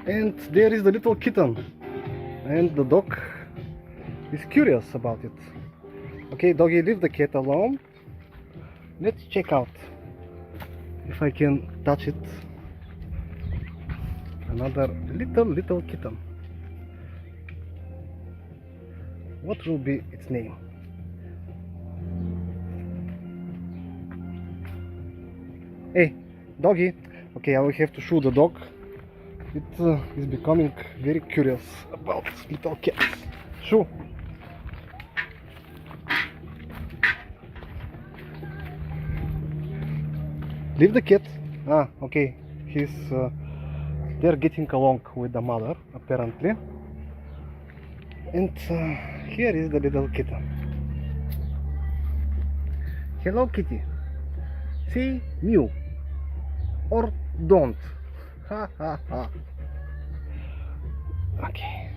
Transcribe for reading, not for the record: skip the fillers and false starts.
And there is the little kitten, and the dog is curious about it. Okay, doggy, leave the cat alone. Let's check out if I can touch it. Another little kitten. What will be its name? Hey, doggy. Okay, I will have to show the dog. It is becoming very curious about little cats. Shoo. Leave the cat. Ah, okay. They're getting along with the mother, apparently. And here is the little kitten. Hello, kitty. Say mew or don't. Ha ha ha. Okay.